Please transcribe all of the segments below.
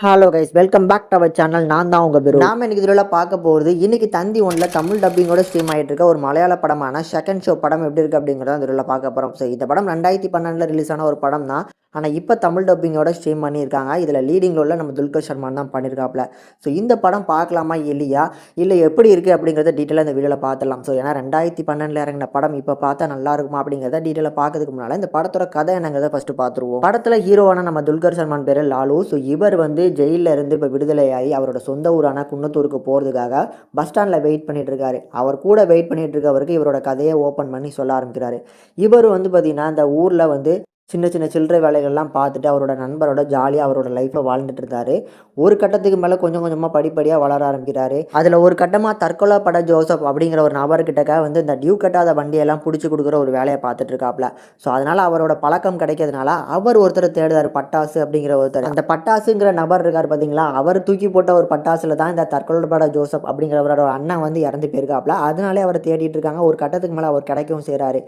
Hello guys, welcome back to our channel. நான் தான் உங்கள் பெரு. நாம இன்னைக்கு இதில் பார்க்க போகிறது, இன்னைக்கு தந்தி ஒன்றில் தமிழ் டப்பிங்கோட ஸ்ட்ரீம் ஆகிட்டு இருக்க ஒரு மலையாள படமான செகண்ட் ஷோ படம் எப்படி இருக்குது அப்படிங்கிறத இதில் பார்க்க போகிறோம். ஸோ இந்த படம் 2012 ரிலீஸ் ஆன ஒரு படம் தான். ஆனால் இப்போ தமிழ் டப்பிங்கோட ஸ்ட்ரீம் பண்ணியிருக்காங்க. இதில் லீடிங் ரோலில் நம்ம துல்கர் சல்மான் தான் பண்ணியிருக்காப்புல. ஸோ இந்த படம் பார்க்கலாமா இல்லையா, இல்லை எப்படி இருக்குது அப்படிங்கிறத டீட்டெயிலாக இந்த வீடியோவில் பார்த்துலாம். ஸோ ஏன்னா 2012 இறங்கின படம் இப்போ பார்த்தா நல்லா இருக்குமா அப்படிங்கிறத டீட்டெயிலாக பார்க்கறதுக்கு முன்னால் இந்த படத்தோட கதை என்னங்கிறத ஃபஸ்ட்டு பார்த்துருவோம். படத்தில் ஹீரோவான நம்ம துல்கர் சல்மான் பேர் லாலு. ஸோ இவர் வந்து ஜெயிலில் இருந்து இப்போ விடுதலையாகி அவரோட சொந்த ஊரான குன்னத்தூருக்கு போகிறதுக்காக பஸ் ஸ்டாண்டில் வெயிட் பண்ணிட்டு இருக்காரு. அவர் கூட வெயிட் பண்ணிட்டு இருக்கவருக்கு இவரோட கதையை ஓப்பன் பண்ணி சொல்ல ஆரம்பிக்கிறாரு. இவர் வந்து பார்த்தீங்கன்னா இந்த ஊரில் வந்து சின்ன சின்ன சில்லறை வேலைகள்லாம் பார்த்துட்டு அவரோட நண்பரோட ஜாலியாக அவரோட லைஃப்பை வாழ்ந்துட்டு இருந்தார். ஒரு கட்டத்துக்கு மேலே கொஞ்சம் கொஞ்சமாக படிப்படியாக வளர ஆரம்பிக்கிறாரு. அதில் ஒரு கட்டமாக தற்கொலை பட ஜோசப் அப்படிங்கிற ஒரு நபர்கிட்ட வந்து இந்த டியூ கட்டாத வண்டியெல்லாம் பிடிச்சி கொடுக்குற ஒரு வேலையை பார்த்துட்டு இருக்காப்புல. ஸோ அதனால் அவரோட பழக்கம் கிடைக்கிறதுனால அவர் ஒருத்தர் தேடுறாரு, பட்டாசு அப்படிங்கிற ஒருத்தர். அந்த பட்டாசுங்கிற நபர் இருக்கார் பார்த்தீங்களா, அவர் தூக்கி போட்ட ஒரு பட்டாசுல தான் இந்த தற்கொலை பட ஜோசப் அப்படிங்கிறவரோட அண்ணன் வந்து இறந்து போயிருக்காப்புல. அதனாலே அவரை தேடிட்டு இருக்காங்க. ஒரு கட்டத்துக்கு மேலே அவர் கிடைக்கவும் செய்கிறாரு.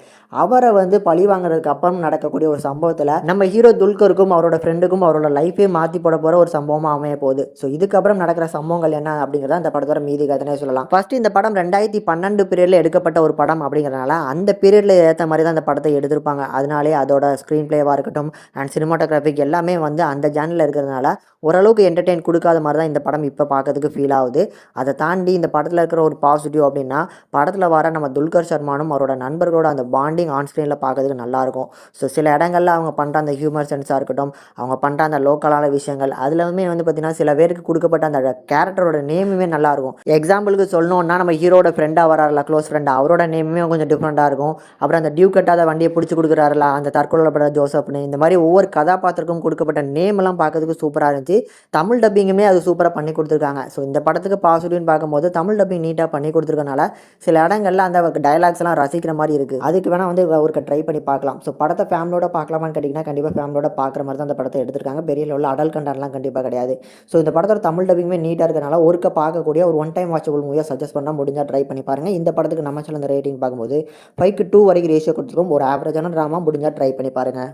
அவரை வந்து பழி வாங்குறதுக்கு அப்புறம் நடக்கக்கூடிய ஒரு சம்பவத்தில் நம்ம ஹீரோ துல்கருக்கும் அவரோட ஃப்ரெண்டுக்கும் அவரோட லைஃபே மாற்றி போட போகிற ஒரு சம்பவமாக அமைய போகுது. ஸோ இதுக்கப்புறம் நடக்கிற சம்பவங்கள் என்ன அப்படிங்கிறத அந்த படத்தோட மீதி கதனே சொல்லலாம். ஃபர்ஸ்ட் இந்த படம் 2012 பீரியடில் எடுக்கப்பட்ட ஒரு படம் அப்படிங்கிறனால அந்த பீரியடில் ஏற்ற மாதிரி தான் அந்த படத்தை எடுத்திருப்பாங்க. அதனாலே அதோட ஸ்க்ரீன் பிளேவாக இருக்கட்டும் அண்ட் சினிமாட்டோகிராஃபிக் எல்லாமே வந்து அந்த ஜேனலில் இருக்கிறதுனால ஓரளவுக்கு என்டர்டெயின் கொடுக்காத மாதிரி தான் இந்த படம் இப்போ பார்க்கறதுக்கு ஃபீல் ஆகுது. அதை தாண்டி இந்த படத்தில் இருக்கிற ஒரு பாசிட்டிவ் அப்படின்னா, படத்தில் வர நம்ம துல்கர் சல்மானும் அவரோட நண்பர்களோட அந்த பாண்டிங் ஆன் ஸ்க்ரீனில் பார்க்கறதுக்கு நல்லாயிருக்கும். ஸோ சில இடங்களில் அவங்க பண்ணுற அந்த ஹியூமர் சென்ஸாக இருக்கட்டும், அவங்க பண்ணுற அந்த லோக்கலான விஷயங்கள் அதுலமே வந்து பார்த்திங்கன்னா சில பேருக்கு கொடுக்கப்பட்ட அந்த கேரக்டரோட நேமுமே நல்லாயிருக்கும். எக்ஸாம்பிளுக்கு சொல்லணும்னா நம்ம ஹீரோட ஃப்ரெண்டாக வராருல, க்ளோஸ் ஃப்ரெண்டாக, அவரோட நேமுமே கொஞ்சம் டிஃப்ரெண்ட்டாக இருக்கும். அப்புறம் அந்த டியூ கட்டாத வண்டியை பிடிச்சி கொடுக்குறாருல அந்த தற்கொலை பட ஜோசப்னு, இந்த மாதிரி ஒவ்வொரு கதாபாத்திரக்கும் கொடுக்கப்பட்ட நேமெல்லாம் பார்க்கறதுக்கு சூப்பராக இருந்துச்சு. தமிழ் டப்பிங்குமே அது சூப்பராக பண்ணி கொடுத்துருக்காங்க. ஸோ இந்த படத்துக்கு பாசிட்டிவ்னு பார்க்கும்போது தமிழ் டப்பிங் நீட்டாக பண்ணி கொடுத்துருக்கனால சில இடங்களில் அந்த டைலாக்ஸ்லாம் ரசிக்கிற மாதிரி இருக்குது. அதுக்கு வேணால் வந்து ஒருக்க ட்ரை பண்ணி பார்க்கலாம். ஸோ படத்தை ஃபேமிலியோட பார்க்கலாமான்னு கேட்டிங்கன்னா கண்டிப்பாக ஃபேமிலியோட பார்க்குற மாதிரி தான் அந்த படத்தை எடுத்திருக்காங்க. பெரிய லெவலில் அடல் கண்டென்ட்லாம் கண்டிப்பாக கிடையாது. ஸோ இந்த படத்தோட தமிழ் டப்பிங்குமே நீட்டாக இருக்கனால ஒருக்க பார்க்கக்கூடிய ஒரு ஒன் டைம் வாட்சபிள் மூவியாக சஜஸ்ட் பண்ணால் முடிஞ்சால் ட்ரை பண்ணி பாருங்கள். இந்த படத்துக்கு நம்ம சேனல் ரேட்டிங் பார்க்கும்போது 5:2 வரைக்கும் ரேஷியோ கொடுத்துருக்கோம். ஒரு ஆவரேஜான ட்ராமா முடிஞ்சால் ட்ரை பண்ணி பாருங்கள்.